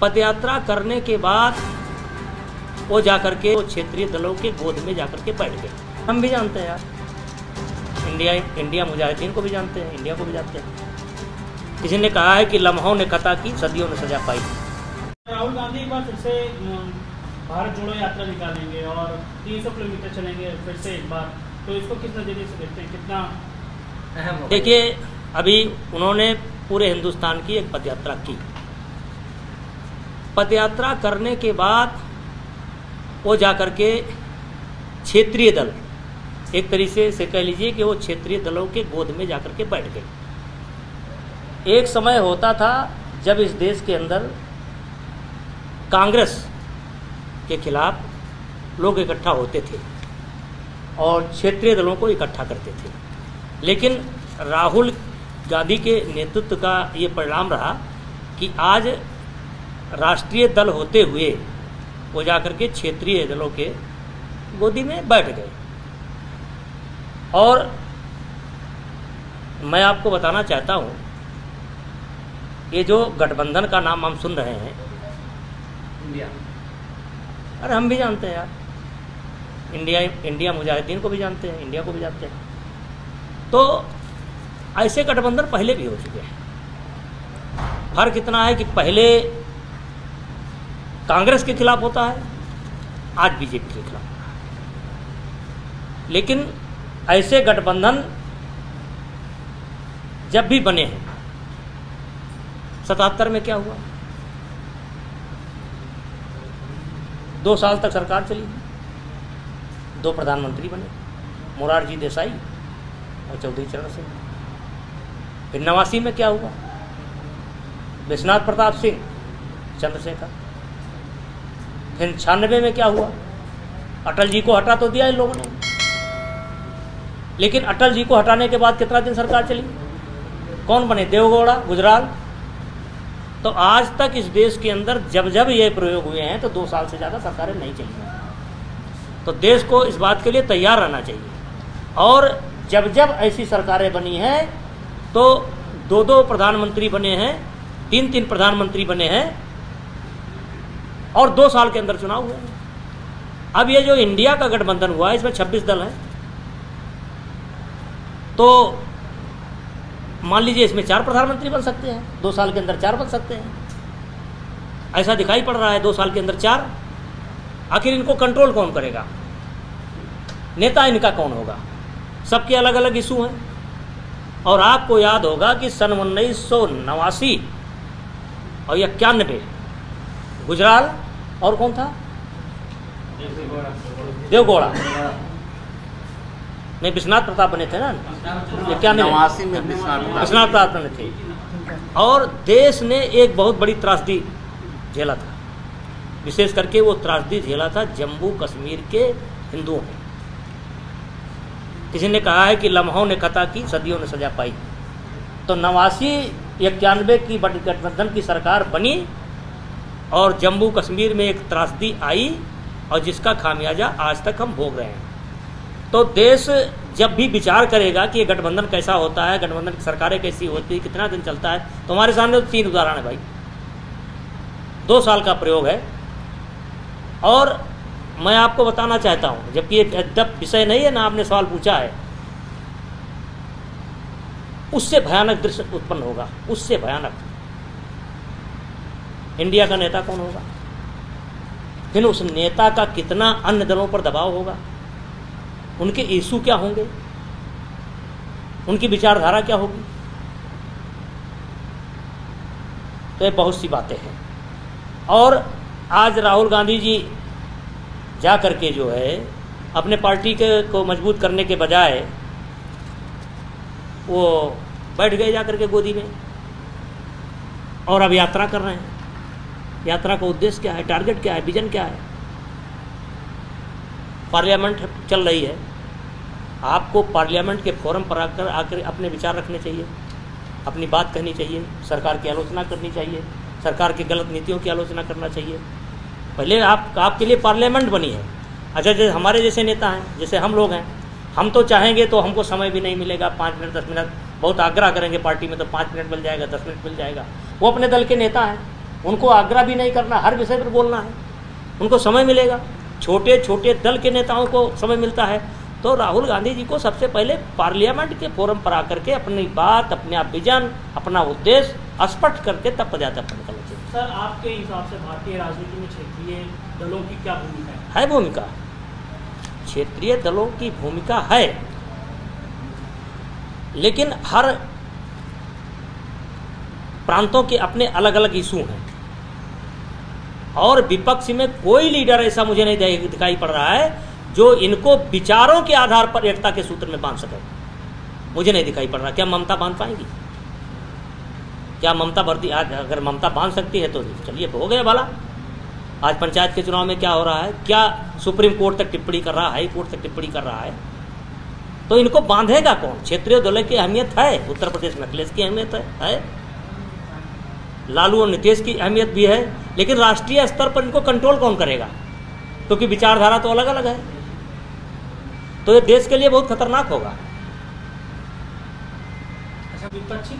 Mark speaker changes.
Speaker 1: पदयात्रा करने के बाद वो जाकर के वो क्षेत्रीय दलों के गोद में जाकर के बैठ गए। हम भी जानते हैं यार, इंडिया मुजाहिदीन को भी जानते हैं, इंडिया को भी जानते हैं। किसी ने कहा है कि लम्हों ने कता की, सदियों ने सजा पाई।
Speaker 2: राहुल गांधी एक बार फिर से भारत जोड़ो यात्रा निकालेंगे और 300 किलोमीटर चलेंगे फिर से एक बार, तो इसको किस नजरिए से देखते हैं, कितना अहम होगा?
Speaker 1: देखिए, अभी उन्होंने पूरे हिंदुस्तान की एक पदयात्रा की। पदयात्रा करने के बाद वो जाकर के क्षेत्रीय दल, एक तरीके से कह लीजिए कि वो क्षेत्रीय दलों के गोद में जाकर के बैठ गए। एक समय होता था जब इस देश के अंदर कांग्रेस के खिलाफ लोग इकट्ठा होते थे और क्षेत्रीय दलों को इकट्ठा करते थे, लेकिन राहुल गांधी के नेतृत्व का ये परिणाम रहा कि आज राष्ट्रीय दल होते हुए वो जाकर के क्षेत्रीय दलों के गोदी में बैठ गए। और मैं आपको बताना चाहता हूँ, ये जो गठबंधन का नाम हम सुन रहे हैं,
Speaker 2: इंडिया,
Speaker 1: अरे हम भी जानते हैं यार, इंडिया मुजाहिदीन को भी जानते हैं, इंडिया को भी जानते हैं। तो ऐसे गठबंधन पहले भी हो चुके हैं। फर्क इतना है कि पहले कांग्रेस के खिलाफ होता है, आज बीजेपी के खिलाफ होता है। लेकिन ऐसे गठबंधन जब भी बने हैं, 77 में क्या हुआ, 2 साल तक सरकार चली, 2 प्रधानमंत्री बने, मोरारजी देसाई और चौधरी चरण सिंह। फिर 89 में क्या हुआ, विश्वनाथ प्रताप सिंह, चंद्रशेखर। फिर 96 में क्या हुआ, अटल जी को हटा तो दिया इन लोगों ने, लेकिन अटल जी को हटाने के बाद कितना दिन सरकार चली, कौन बने, देवगौड़ा, गुजराल। तो आज तक इस देश के अंदर जब जब ये प्रयोग हुए हैं तो 2 साल से ज़्यादा सरकारें नहीं चली। तो देश को इस बात के लिए तैयार रहना चाहिए। और जब जब ऐसी सरकारें बनी हैं तो 2-2 प्रधानमंत्री बने हैं, 3-3 प्रधानमंत्री बने हैं और 2 साल के अंदर चुनाव हुए हैं। अब ये जो इंडिया का गठबंधन हुआ है, इसमें 26 दल हैं। तो मान लीजिए इसमें 4 प्रधानमंत्री बन सकते हैं, 2 साल के अंदर 4 बन सकते हैं। ऐसा दिखाई पड़ रहा है, 2 साल के अंदर 4। आखिर इनको कंट्रोल कौन करेगा, नेता इनका कौन होगा? सबके अलग अलग इशू हैं। और आपको याद होगा कि सन 1989 और 91 गुजराल और कौन था, देवगौड़ा, नहीं विश्वनाथ प्रताप बने थे ना, 91 में विश्वनाथ प्रताप बने थे। और देश ने एक बहुत बड़ी त्रासदी झेला था, विशेष करके वो त्रासदी झेला था जम्मू कश्मीर के हिंदुओं ने। किसी ने कहा है कि लम्हों ने कता की, सदियों ने सजा पाई। तो 89-91 की गठबंधन की सरकार बनी और जम्मू कश्मीर में एक त्रासदी आई और जिसका खामियाजा आज तक हम भोग रहे हैं। तो देश जब भी विचार करेगा कि ये गठबंधन कैसा होता है, गठबंधन की सरकारें कैसी होती है, कितना दिन चलता है, तो हमारे सामने तो 3 उदाहरण है भाई। 2 साल का प्रयोग है। और मैं आपको बताना चाहता हूं, जबकि ये विषय नहीं है ना, आपने सवाल पूछा है, उससे भयानक दृश्य उत्पन्न होगा, उससे भयानक। इंडिया का नेता कौन होगा, फिर उस नेता का कितना अन्य दलों पर दबाव होगा, उनके इशू क्या होंगे, उनकी विचारधारा क्या होगी। तो ये बहुत सी बातें हैं। और आज राहुल गांधी जी जा करके जो है अपने पार्टी को मजबूत करने के बजाय वो बैठ गए जा करके गोदी में और अब यात्रा कर रहे हैं। यात्रा का उद्देश्य क्या है, टारगेट क्या है, विजन क्या है? पार्लियामेंट चल रही है, आपको पार्लियामेंट के फोरम पर आकर अपने विचार रखने चाहिए, अपनी बात कहनी चाहिए, सरकार की आलोचना करनी चाहिए, सरकार की गलत नीतियों की आलोचना करना चाहिए। पहले आपके लिए पार्लियामेंट बनी है। अच्छा, जैसे हमारे जैसे नेता हैं, जैसे हम लोग हैं, हम तो चाहेंगे तो हमको समय भी नहीं मिलेगा, 5 मिनट 10 मिनट बहुत आग्रह करेंगे पार्टी में तो 5 मिनट मिल जाएगा, 10 मिनट मिल जाएगा। वो अपने दल के नेता हैं, उनको आग्रह भी नहीं करना, हर विषय पर बोलना है, उनको समय मिलेगा। छोटे छोटे दल के नेताओं को समय मिलता है। तो राहुल गांधी जी को सबसे पहले पार्लियामेंट के फोरम पर आकर के अपनी बात, अपना विजन, अपना उद्देश्य स्पष्ट करके तब पदयात्रा निकलना चाहिए।
Speaker 2: सर, आपके हिसाब से भारतीय राजनीति में क्षेत्रीय दलों की क्या भूमिका
Speaker 1: है? भूमिका, क्षेत्रीय दलों की भूमिका है, लेकिन हर प्रांतों के अपने अलग अलग इशू हैं और विपक्ष में कोई लीडर ऐसा मुझे नहीं दिखाई पड़ रहा है जो इनको विचारों के आधार पर एकता के सूत्र में बांध सके। मुझे नहीं दिखाई पड़ रहा। क्या ममता बांध पाएंगी? क्या ममता भर्ती आज अगर ममता बांध सकती है तो चलिए हो गया भला। आज पंचायत के चुनाव में क्या हो रहा है? क्या सुप्रीम कोर्ट तक टिप्पणी कर रहा है, हाई कोर्ट तक टिप्पणी कर रहा है, तो इनको बांधेगा कौन? क्षेत्रीय दलों की अहमियत है। उत्तर प्रदेश में अखिलेश की अहमियत है, लालू और नीतीश की अहमियत भी है, लेकिन राष्ट्रीय स्तर पर इनको कंट्रोल कौन करेगा? क्योंकि विचारधारा तो अलग अलग है। तो ये देश के लिए बहुत खतरनाक होगा।
Speaker 2: अच्छा, विपक्षी